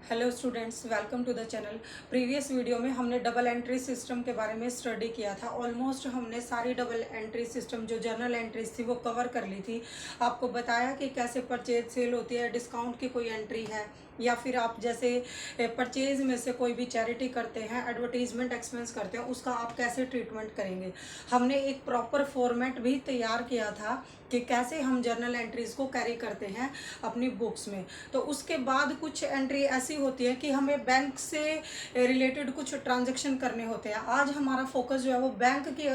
Hello students, welcome to the channel. Previous video में हमने double entry system के बारे में स्टडी किया था। ऑलमोस्ट हमने सारी डबल एंट्री सिस्टम जो जर्नल एंट्रीज थी वो कवर कर ली थी। आपको बताया कि कैसे परचेज सेल होती है, डिस्काउंट की कोई एंट्री है, या फिर आप जैसे परचेज में से कोई भी चैरिटी करते हैं, एडवर्टीजमेंट एक्सपेंस करते हैं, उसका आप कैसे ट्रीटमेंट करेंगे। हमने एक प्रॉपर फॉर्मेट भी तैयार किया था कि कैसे हम जर्नल एंट्रीज को कैरी करते हैं अपनी बुक्स में। तो उसके बाद कुछ एंट्री ऐसी होती है कि हमें बैंक से रिलेटेड कुछ ट्रांजैक्शन करने होते हैं। आज हमारा फोकस जो है वो बैंक की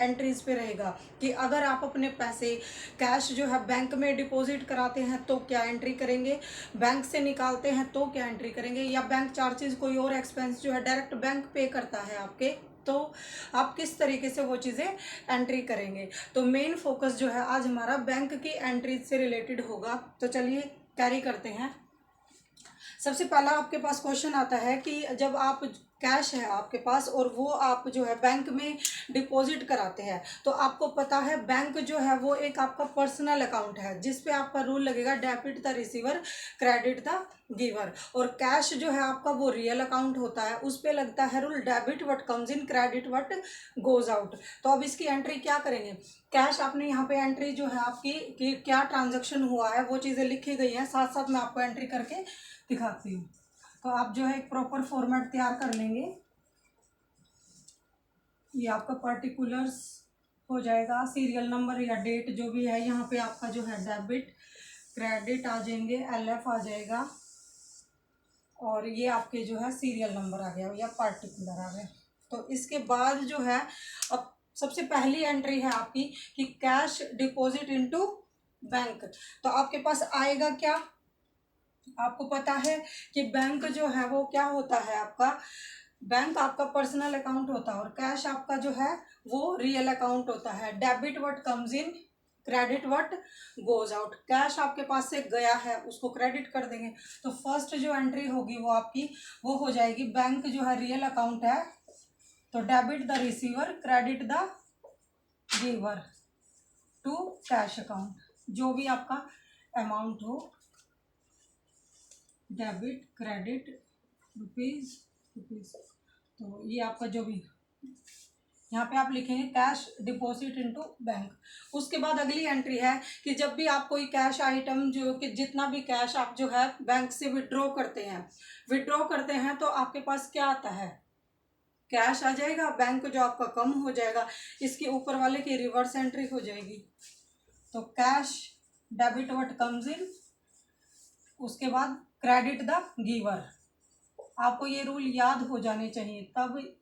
एंट्रीज पे रहेगा कि अगर आप अपने पैसे कैश जो है बैंक में डिपॉजिट कराते हैं तो क्या एंट्री करेंगे, बैंक से निकालते हैं तो क्या एंट्री करेंगे, या बैंक चार्जेस कोई और एक्सपेंस जो है डायरेक्ट बैंक पे करता है आपके, तो आप किस तरीके से वो चीज़ें एंट्री करेंगे। तो मेन फोकस जो है आज हमारा बैंक की एंट्रीज से रिलेटेड होगा। तो चलिए कैरी करते हैं। सबसे पहला आपके पास क्वेश्चन आता है कि जब आप कैश है आपके पास और वो आप जो है बैंक में डिपॉजिट कराते हैं, तो आपको पता है बैंक जो है वो एक आपका पर्सनल अकाउंट है जिस पे आपका रूल लगेगा debit the receiver credit the giver. और कैश जो है आपका वो रियल अकाउंट होता है, उस पे लगता है rule debit what comes in credit what goes out. तो अब इसकी एंट्री क्या करेंगे। कैश आपने यहाँ पे एंट्री जो है आपकी कि क्या ट्रांजेक्शन हुआ है वो चीज़ें लिखी गई हैं, साथ साथ मैं आपको एंट्री करके दिखाती हूँ। तो आप जो है एक प्रॉपर फॉर्मेट तैयार कर लेंगे। ये आपका पर्टिकुलर्स हो जाएगा, सीरियल नंबर या डेट जो भी है, यहाँ पे आपका जो है डेबिट क्रेडिट आ जाएंगे, LF आ जाएगा, और ये आपके जो है सीरियल नंबर आ गया या पार्टिकुलर आ गया। तो इसके बाद जो है अब सबसे पहली एंट्री है आपकी कि कैश डिपॉजिट इनटू बैंक। तो आपके पास आएगा क्या, आपको पता है कि बैंक जो है वो क्या होता है आपका, बैंक आपका पर्सनल अकाउंट होता है और कैश आपका जो है वो रियल अकाउंट होता है। Debit what comes in credit what goes out. Cash आपके पास से गया है उसको क्रेडिट कर देंगे। तो फर्स्ट जो एंट्री होगी वो आपकी वो हो जाएगी, बैंक जो है रियल अकाउंट है तो debit the receiver credit the giver to cash account, जो भी आपका अमाउंट हो, डेबिट क्रेडिट रुपीज रुपीज। तो ये आपका जो भी यहाँ पे आप लिखेंगे कैश डिपॉजिट इनटू बैंक। उसके बाद अगली एंट्री है कि जब भी आप कोई कैश आइटम जो कि जितना भी कैश आप जो है बैंक से विड्रॉ करते हैं तो आपके पास क्या आता है, कैश आ जाएगा, बैंक जो आपका कम हो जाएगा, इसके ऊपर वाले की रिवर्स एंट्री हो जाएगी। तो cash debit what comes in, उसके बाद क्रेडिट द गिवर। आपको ये रूल याद हो जाने चाहिए, तब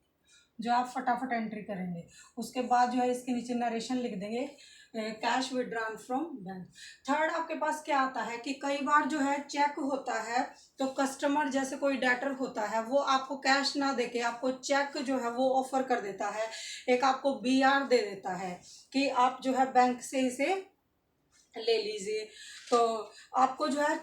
जो आप फटाफट एंट्री करेंगे। उसके बाद जो है इसके नीचे नरेशन लिख देंगे, cash withdrawn from bank. Third आपके पास क्या आता है कि कई बार जो है चेक होता है, तो कस्टमर जैसे कोई डेटर होता है वो आपको कैश ना देके आपको चेक जो है वो ऑफर कर देता है, एक आपको BR दे देता है कि आप जो है बैंक से इसे ले लीजिए। तो आपको जो है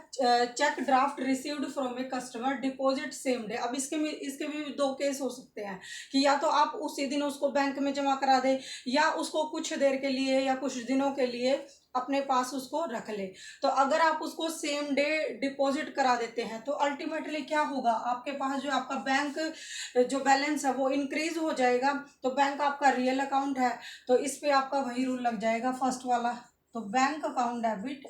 cheque draft received from a customer deposit same day. अब इसके भी दो केस हो सकते हैं कि या तो आप उसी दिन उसको बैंक में जमा करा दे, या उसको कुछ देर के लिए या कुछ दिनों के लिए अपने पास उसको रख ले। तो अगर आप उसको सेम डे डिपॉजिट करा देते हैं तो अल्टीमेटली क्या होगा, आपके पास जो आपका बैंक जो बैलेंस है वो इंक्रीज हो जाएगा। तो बैंक आपका रियल अकाउंट है तो इस पे आपका वही रूल लग जाएगा फर्स्ट वाला। तो बैंक अकाउंट डेबिट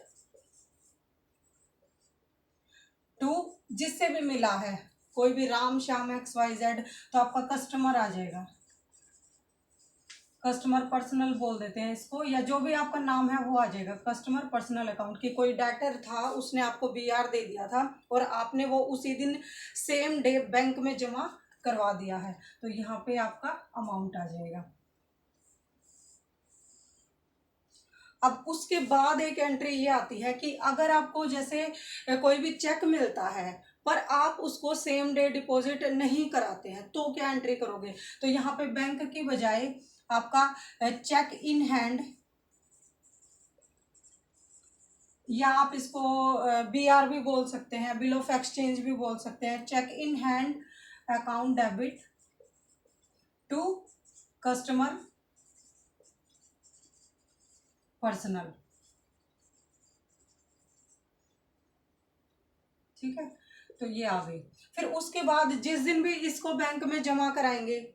टू जिससे भी मिला है, कोई भी राम श्याम XYZ, तो आपका कस्टमर आ जाएगा, कस्टमर पर्सनल बोल देते हैं इसको, या जो भी आपका नाम है वो आ जाएगा कस्टमर पर्सनल अकाउंट। की कोई डेटर था उसने आपको BR दे दिया था और आपने वो उसी दिन सेम डे बैंक में जमा करवा दिया है, तो यहाँ पे आपका अमाउंट आ जाएगा। अब उसके बाद एक एंट्री ये आती है कि अगर आपको जैसे कोई भी चेक मिलता है पर आप उसको सेम डे डिपॉजिट नहीं कराते हैं तो क्या एंट्री करोगे। तो यहाँ पे बैंक की बजाय आपका चेक इन हैंड, या आप इसको BR भी बोल सकते हैं, बिल ऑफ एक्सचेंज भी बोल सकते हैं, cheque in hand account debit to customer personal. ठीक है, तो ये आ गई। फिर उसके बाद जिस दिन भी इसको बैंक में जमा कराएंगे,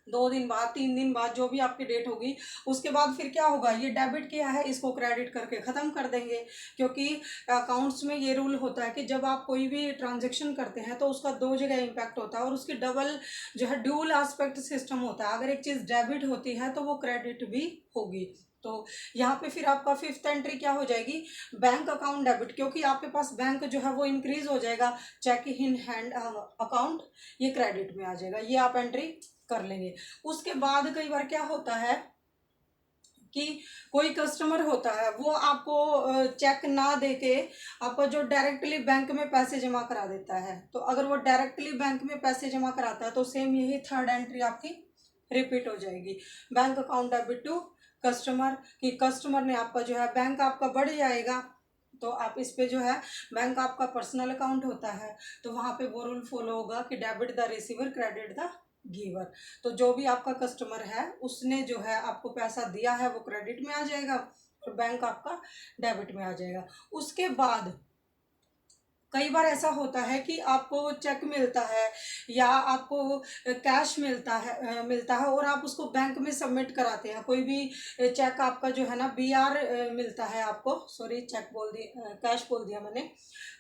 2 दिन बाद, 3 दिन बाद, जो भी आपकी डेट होगी, उसके बाद फिर क्या होगा, ये डेबिट किया है इसको क्रेडिट करके ख़त्म कर देंगे। क्योंकि अकाउंट्स में ये रूल होता है कि जब आप कोई भी ट्रांजेक्शन करते हैं तो उसका 2 जगह इम्पैक्ट होता है और उसकी डबल जो है ड्यूल एस्पेक्ट सिस्टम होता है। अगर एक चीज़ डेबिट होती है तो वो क्रेडिट भी होगी। तो यहाँ पे फिर आपका 5th एंट्री क्या हो जाएगी, बैंक अकाउंट डेबिट, क्योंकि आपके पास बैंक जो है वो इंक्रीज हो जाएगा। चेक इन हैंड अकाउंट ये क्रेडिट में आ जाएगा, ये आप एंट्री कर लेंगे। उसके बाद कई बार क्या होता है कि कोई कस्टमर होता है वो आपको चेक ना देके आपको जो डायरेक्टली बैंक में पैसे जमा करा देता है। तो अगर वो डायरेक्टली बैंक में पैसे जमा कराता है तो सेम यही 3rd एंट्री आपकी रिपीट हो जाएगी। Bank account debit to customer, कि कस्टमर ने आपका जो है, बैंक आपका बढ़ जाएगा तो आप इस पे जो है, बैंक आपका पर्सनल अकाउंट होता है तो वहाँ पे वो रूल फॉलो होगा कि debit the receiver credit the giver. तो जो भी आपका कस्टमर है उसने जो है आपको पैसा दिया है वो क्रेडिट में आ जाएगा और बैंक आपका डेबिट में आ जाएगा। उसके बाद कई बार ऐसा होता है कि आपको चेक मिलता है या आपको कैश मिलता है और आप उसको बैंक में सबमिट कराते हैं। कोई भी चेक आपका जो है ना, बीआर मिलता है आपको, सॉरी चेक बोल दिया, कैश बोल दिया मैंने।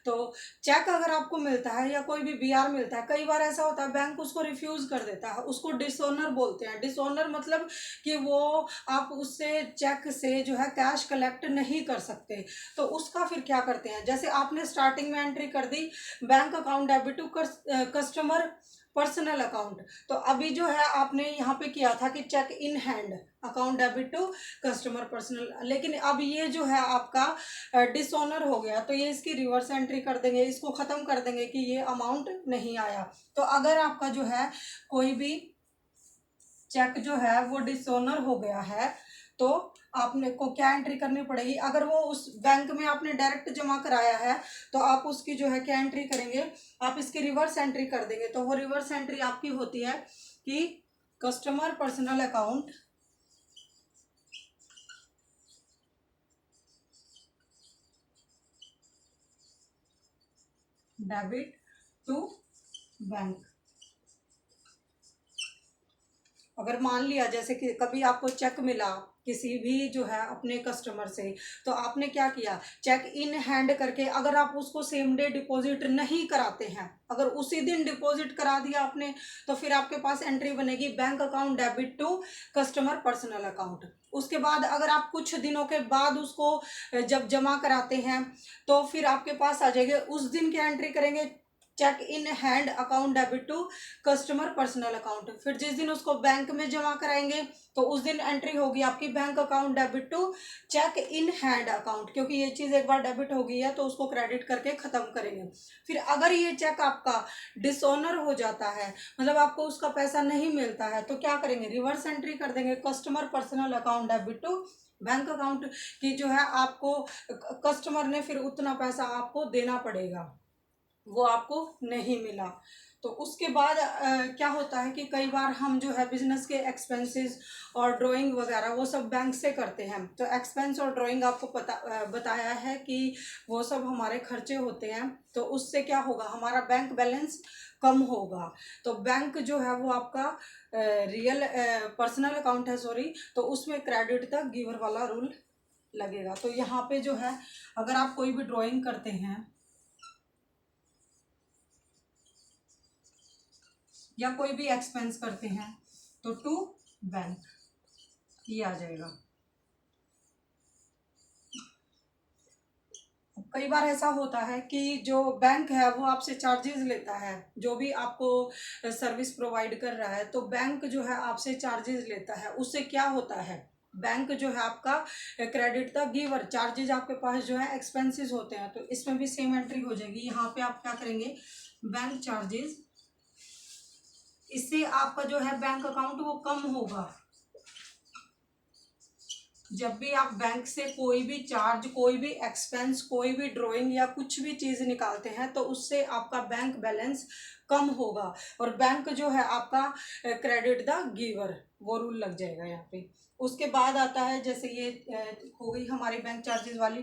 तो चेक अगर आपको मिलता है या कोई भी बीआर मिलता है, कई बार ऐसा होता है बैंक उसको रिफ्यूज कर देता है, उसको डिसऑनर बोलते हैं। डिसऑनर मतलब कि वो आप उससे चेक से जो है कैश कलेक्ट नहीं कर सकते। तो उसका फिर क्या करते हैं, जैसे आपने स्टार्टिंग में एंट्री कर दी bank account debit to customer personal account, तो अभी जो है आपने यहाँ पे किया था कि cheque in hand account debit to customer personal, लेकिन अब ये जो है आपका डिसऑनर हो गया तो ये इसकी रिवर्स एंट्री कर देंगे, इसको ख़त्म कर देंगे कि ये अमाउंट नहीं आया। तो अगर आपका जो है कोई भी चेक जो है वो डिसऑनर हो गया है तो आपने को क्या एंट्री करनी पड़ेगी, अगर वो उस बैंक में आपने डायरेक्ट जमा कराया है तो आप उसकी जो है क्या एंट्री करेंगे, आप इसकी रिवर्स एंट्री कर देंगे। तो वो रिवर्स एंट्री आपकी होती है कि customer personal account debit to bank. अगर मान लिया जैसे कि कभी आपको चेक मिला किसी भी जो है अपने कस्टमर से, तो आपने क्या किया, चेक इन हैंड करके, अगर आप उसको सेम डे डिपॉजिट नहीं कराते हैं, अगर उसी दिन डिपॉजिट करा दिया आपने, तो फिर आपके पास एंट्री बनेगी bank account debit to customer personal account. उसके बाद अगर आप कुछ दिनों के बाद उसको जब जमा कराते हैं तो फिर आपके पास आ जाएगी, उस दिन क्या एंट्री करेंगे, cheque in hand account debit to customer personal account. फिर जिस दिन उसको बैंक में जमा कराएंगे तो उस दिन एंट्री होगी आपकी bank account debit to cheque in hand account, क्योंकि ये चीज़ एक बार डेबिट हो गई है तो उसको क्रेडिट करके ख़त्म करेंगे। फिर अगर ये चेक आपका डिसऑनर हो जाता है, मतलब आपको उसका पैसा नहीं मिलता है, तो क्या करेंगे, रिवर्स एंट्री कर देंगे customer personal account debit to bank account की जो है आपको कस्टमर ने फिर उतना पैसा आपको देना पड़ेगा, वो आपको नहीं मिला। तो उसके बाद क्या होता है कि कई बार हम जो है बिजनेस के एक्सपेंसेस और ड्राइंग वगैरह वो सब बैंक से करते हैं। तो एक्सपेंस और ड्राइंग आपको बताया है कि वो सब हमारे खर्चे होते हैं, तो उससे क्या होगा, हमारा बैंक बैलेंस कम होगा। तो बैंक जो है वो आपका रियल पर्सनल अकाउंट है, सॉरी, तो उसमें क्रेडिट तक गिवर वाला रूल लगेगा। तो यहाँ पे जो है अगर आप कोई भी ड्राइंग करते हैं या कोई भी एक्सपेंस करते हैं तो टू बैंक ये आ जाएगा। कई बार ऐसा होता है कि जो बैंक है वो आपसे चार्जेस लेता है, जो भी आपको सर्विस प्रोवाइड कर रहा है, तो बैंक जो है आपसे चार्जेस लेता है। उससे क्या होता है, बैंक जो है आपका क्रेडिट द गिवर, चार्जेस आपके पास जो है एक्सपेंसेस होते हैं, तो इसमें भी सेम एंट्री हो जाएगी। यहाँ पे आप क्या करेंगे, बैंक चार्जेस, इससे आपका जो है बैंक अकाउंट वो कम होगा। जब भी आप बैंक से कोई भी चार्ज, कोई भी एक्सपेंस, कोई भी ड्राइंग या कुछ भी चीज़ निकालते हैं तो उससे आपका बैंक बैलेंस कम होगा और बैंक जो है आपका क्रेडिट द गिवर वो रूल लग जाएगा यहाँ पे। उसके बाद आता है जैसे ये हो गई हमारी बैंक चार्जेस वाली।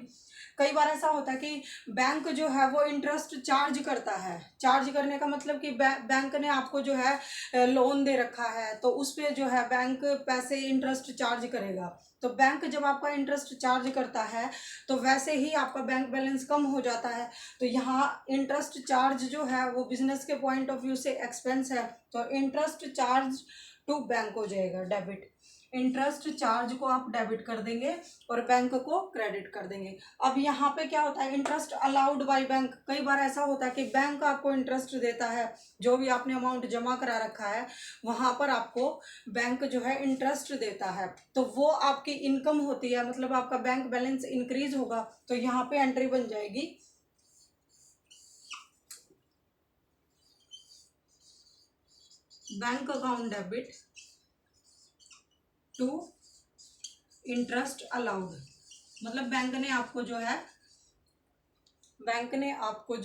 कई बार ऐसा होता है कि बैंक जो है वो इंटरेस्ट चार्ज करता है। चार्ज करने का मतलब कि बैंक ने आपको जो है लोन दे रखा है, तो उस पर जो है बैंक पैसे इंटरेस्ट चार्ज करेगा। तो बैंक जब आपका इंटरेस्ट चार्ज करता है तो वैसे ही आपका बैंक बैलेंस कम हो जाता है। तो यहाँ इंटरेस्ट चार्ज जो है वो बिजनेस के पॉइंट ऑफ व्यू से एक्सपेंस है, तो इंटरेस्ट चार्ज टू बैंक हो जाएगा डेबिट। इंटरेस्ट चार्ज को आप डेबिट कर देंगे और बैंक को क्रेडिट कर देंगे। अब यहाँ पे क्या होता है, इंटरेस्ट अलाउड बाय बैंक। कई बार ऐसा होता है कि बैंक आपको इंटरेस्ट देता है, जो भी आपने अमाउंट जमा करा रखा है वहाँ पर आपको बैंक जो है इंटरेस्ट देता है, तो वो आपकी इनकम होती है, मतलब आपका बैंक बैलेंस इंक्रीज होगा। तो यहाँ पे एंट्री बन जाएगी bank account debit to interest allowed. मतलब बैंक ने आपको जो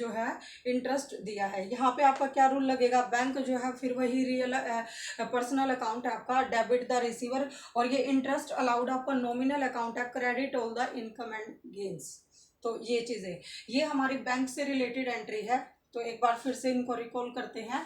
है इंटरेस्ट दिया है। यहाँ पे आपका क्या रूल लगेगा, बैंक जो है फिर वही रियल पर्सनल अकाउंट है आपका, डेबिट द रिसीवर, और ये इंटरेस्ट अलाउड आपका नॉमिनल अकाउंट है, credit all the income and gains. तो ये चीज़ें, ये हमारी बैंक से रिलेटेड एंट्री है। तो एक बार फिर से इनको रिकॉल करते हैं।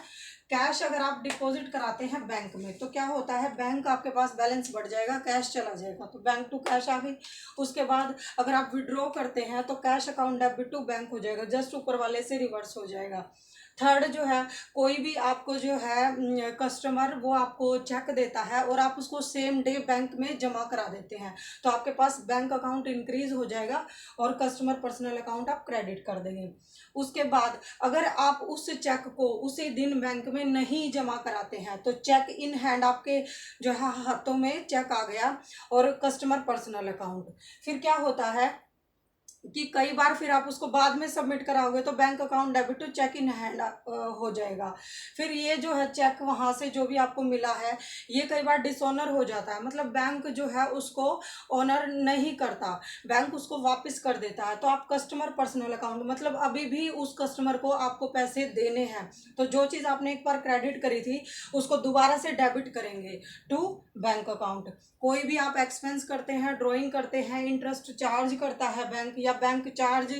कैश अगर आप डिपॉजिट कराते हैं बैंक में तो क्या होता है, बैंक आपके पास बैलेंस बढ़ जाएगा, कैश चला जाएगा, तो बैंक टू कैश आ गई। उसके बाद अगर आप विड्रॉ करते हैं तो cash account debit to bank हो जाएगा, जस्ट ऊपर वाले से रिवर्स हो जाएगा। थर्ड जो है, कोई भी आपको जो है कस्टमर वो आपको चेक देता है और आप उसको सेम डे बैंक में जमा करा देते हैं, तो आपके पास बैंक अकाउंट इंक्रीज हो जाएगा और कस्टमर पर्सनल अकाउंट आप क्रेडिट कर देंगे। उसके बाद अगर आप उस चेक को उसी दिन बैंक में नहीं जमा कराते हैं तो चेक इन हैंड आपके जो है हाथों में चेक आ गया और कस्टमर पर्सनल अकाउंट, फिर क्या होता है कि कई बार फिर आप उसको बाद में सबमिट कराओगे तो bank account debit to cheque in hand हो जाएगा। फिर ये जो है चेक वहाँ से जो भी आपको मिला है ये कई बार डिसऑनर हो जाता है, मतलब बैंक जो है उसको ऑनर नहीं करता, बैंक उसको वापस कर देता है। तो आप कस्टमर पर्सनल अकाउंट, मतलब अभी भी उस कस्टमर को आपको पैसे देने हैं, तो जो चीज़ आपने एक बार क्रेडिट करी थी उसको दोबारा से डेबिट करेंगे टू बैंक अकाउंट। कोई भी आप एक्सपेंस करते हैं, ड्राइंग करते हैं, इंटरेस्ट चार्ज करता है बैंक या बैंक चार्ज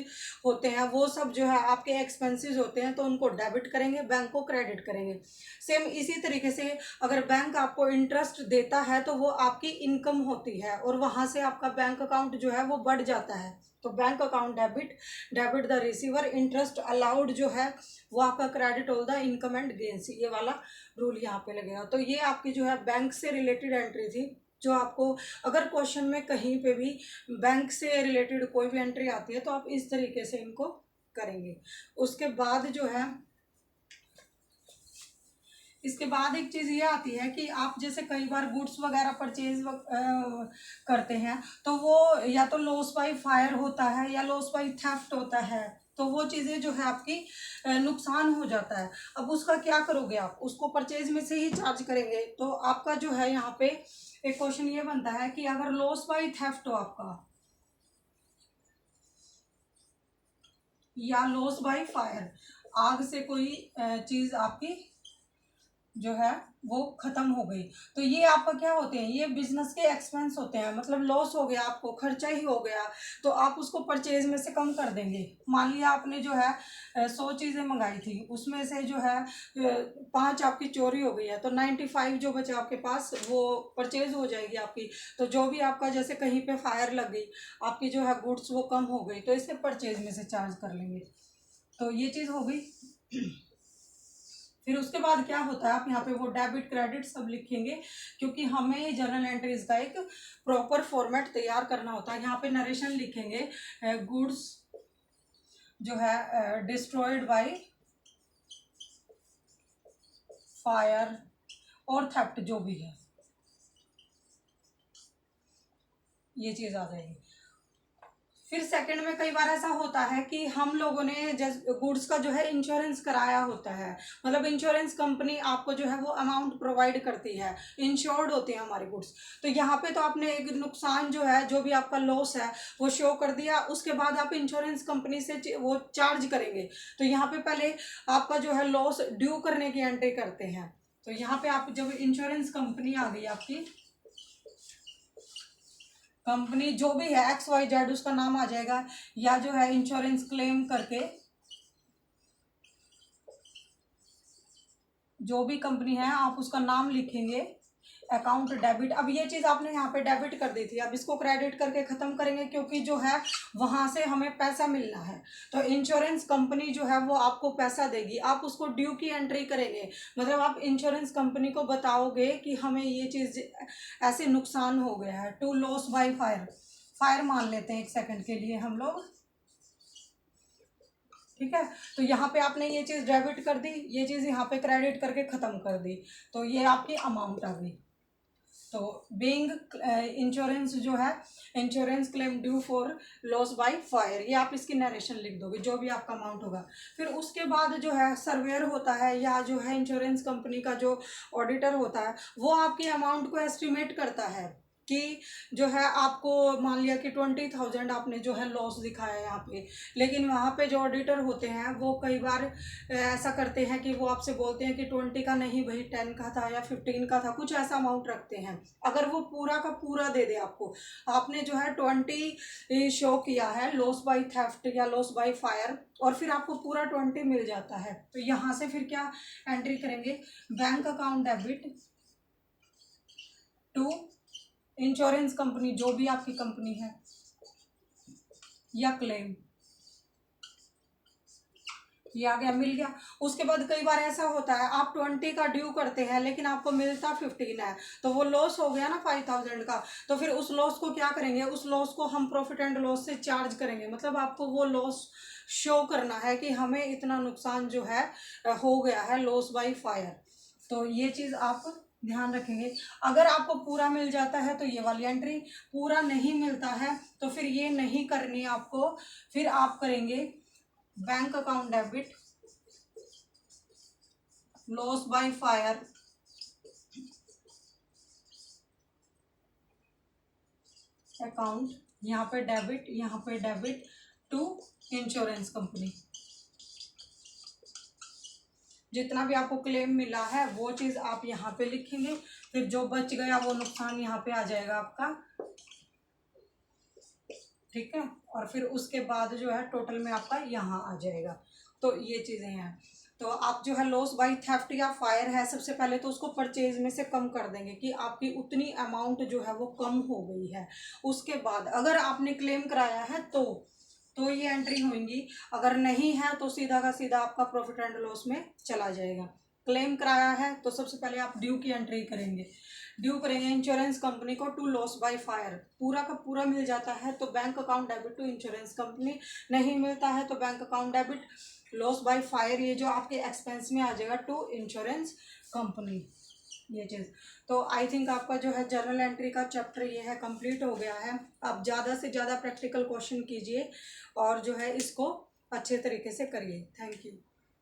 होते हैं, वो सब जो है आपके एक्सपेंसेस होते हैं, तो उनको डेबिट करेंगे, बैंक को क्रेडिट करेंगे। सेम इसी तरीके से अगर बैंक आपको इंटरेस्ट देता है तो वो आपकी इनकम होती है और वहाँ से आपका बैंक अकाउंट जो है वो बढ़ जाता है। तो bank account debit, debit the receiver, interest allowed जो है वो आपका credit all the income and gains, ये वाला रूल यहाँ पे लगेगा। तो ये आपकी जो है बैंक से रिलेटेड एंट्री थी, जो आपको अगर क्वेश्चन में कहीं पे भी बैंक से रिलेटेड कोई भी एंट्री आती है तो आप इस तरीके से इनको करेंगे। उसके बाद जो है, इसके बाद एक चीज़ ये आती है कि आप जैसे कई बार गुड्स वगैरह परचेज करते हैं तो वो या तो लॉस बाय फायर होता है या लॉस बाय थेफ्ट होता है, तो वो चीज़ें जो है आपकी नुकसान हो जाता है। अब उसका क्या करोगे, आप उसको परचेज में से ही चार्ज करेंगे। तो आपका जो है यहाँ पे एक क्वेश्चन ये बनता है कि अगर लॉस बाय थेफ्ट हो आपका या लॉस बाय फायर, आग से कोई चीज़ आपकी जो है वो खत्म हो गई, तो ये आपका क्या होते हैं, ये बिजनेस के एक्सपेंस होते हैं, मतलब लॉस हो गया, आपको खर्चा ही हो गया, तो आप उसको परचेज में से कम कर देंगे। मान लिया आपने जो है 100 चीज़ें मंगाई थी, उसमें से जो है 5 आपकी चोरी हो गई है, तो 95 जो बचा आपके पास वो परचेज हो जाएगी आपकी। तो जो भी आपका जैसे कहीं पे फायर लग गई, आपकी जो है गुड्स वो कम हो गई, तो इसे परचेज में से चार्ज कर लेंगे। तो ये चीज़ हो गई। फिर उसके बाद क्या होता है, आप यहाँ पे वो डेबिट क्रेडिट सब लिखेंगे, क्योंकि हमें जर्नल एंट्रीज का एक प्रॉपर फॉर्मेट तैयार करना होता है। यहाँ पे नरेशन लिखेंगे, गुड्स जो है डिस्ट्रॉयड बाय फायर और थेफ्ट जो भी है, ये चीज़ आ जाएगी। फिर सेकंड में कई बार ऐसा होता है कि हम लोगों ने जैसे गुड्स का जो है इंश्योरेंस कराया होता है, मतलब इंश्योरेंस कंपनी आपको जो है वो अमाउंट प्रोवाइड करती है, इंश्योर्ड होते हैं हमारे गुड्स। तो यहाँ पे तो आपने एक नुकसान जो है, जो भी आपका लॉस है वो शो कर दिया, उसके बाद आप इंश्योरेंस कंपनी से वो चार्ज करेंगे। तो यहाँ पे पहले आपका जो है लॉस ड्यू करने की एंट्री करते हैं, तो यहाँ पे आप जब इंश्योरेंस कंपनी आ गई आपकी, कंपनी जो भी है XYZ उसका नाम आ जाएगा, या जो है इंश्योरेंस क्लेम करके जो भी कंपनी है आप उसका नाम लिखेंगे, अकाउंट डेबिट। अब ये चीज़ आपने यहाँ पे डेबिट कर दी थी, अब इसको क्रेडिट करके ख़त्म करेंगे, क्योंकि जो है वहाँ से हमें पैसा मिलना है। तो इंश्योरेंस कंपनी जो है वो आपको पैसा देगी, आप उसको ड्यू की एंट्री करेंगे। मतलब आप इंश्योरेंस कंपनी को बताओगे कि हमें ये चीज़ ऐसे नुकसान हो गया है, to loss by fire, fire मान लेते हैं एक सेकंड के लिए हम लोग, ठीक है। तो यहाँ पे आपने ये चीज़ डेबिट कर दी, ये चीज़ यहाँ पे क्रेडिट करके ख़त्म कर दी, तो ये आपकी अमाउंट आ गई। तो बीइंग इंश्योरेंस जो है, insurance claim due for loss by fire, ये आप इसकी नरेशन लिख दोगे जो भी आपका अमाउंट होगा। फिर उसके बाद जो है सर्वेयर होता है, या जो है इंश्योरेंस कंपनी का जो ऑडिटर होता है, वो आपकी अमाउंट को एस्टिमेट करता है कि जो है आपको मान लिया कि 20,000 आपने जो है लॉस दिखाया है यहाँ पे, लेकिन वहाँ पे जो ऑडिटर होते हैं वो कई बार ऐसा करते हैं कि वो आपसे बोलते हैं कि 20 का नहीं भाई 10 का था या 15 का था, कुछ ऐसा अमाउंट रखते हैं। अगर वो पूरा का पूरा दे दे आपको, आपने जो है 20 शो किया है लॉस बाय थेफ्ट या लॉस बाय फायर, और फिर आपको पूरा 20 मिल जाता है, तो यहाँ से फिर क्या एंट्री करेंगे, bank account debit to insurance company जो भी आपकी कंपनी है, या क्लेम, ये आ गया, मिल गया। उसके बाद कई बार ऐसा होता है आप 20 का ड्यू करते हैं लेकिन आपको मिलता 15 है, तो वो लॉस हो गया ना 5,000 का, तो फिर उस लॉस को क्या करेंगे, उस लॉस को हम प्रॉफिट एंड लॉस से चार्ज करेंगे। मतलब आपको वो लॉस शो करना है कि हमें इतना नुकसान जो है हो गया है लॉस बाय फायर। तो ये चीज़ आप ध्यान रखेंगे। अगर आपको पूरा मिल जाता है तो ये वाली एंट्री, पूरा नहीं मिलता है तो फिर ये नहीं करनी आपको, फिर आप करेंगे bank account debit loss by fire account, यहाँ पे डेबिट, यहाँ पे डेबिट टू इंश्योरेंस कंपनी। जितना भी आपको क्लेम मिला है वो चीज़ आप यहाँ पे लिखेंगे, फिर जो बच गया वो नुकसान यहाँ पे आ जाएगा आपका, ठीक है। और फिर उसके बाद जो है टोटल में आपका यहाँ आ जाएगा। तो ये चीज़ें हैं। तो आप जो है लॉस बाय थेफ्ट या फायर है, सबसे पहले तो उसको परचेज में से कम कर देंगे कि आपकी उतनी अमाउंट जो है वो कम हो गई है। उसके बाद अगर आपने क्लेम कराया है तो ये एंट्री होंगी, अगर नहीं है तो सीधा का सीधा आपका प्रॉफिट एंड लॉस में चला जाएगा। क्लेम कराया है तो सबसे पहले आप ड्यू की एंट्री करेंगे, ड्यू करेंगे इंश्योरेंस कंपनी को टू लॉस बाय फायर, पूरा का पूरा मिल जाता है तो bank account debit to insurance company, नहीं मिलता है तो bank account debit loss by fire, ये जो आपके एक्सपेंस में आ जाएगा टू इंश्योरेंस कंपनी, ये चीज़। तो आई थिंक आपका जो है जर्नल एंट्री का चैप्टर ये है कंप्लीट हो गया है। आप ज़्यादा से ज़्यादा प्रैक्टिकल क्वेश्चन कीजिए और जो है इसको अच्छे तरीके से करिए। Thank you.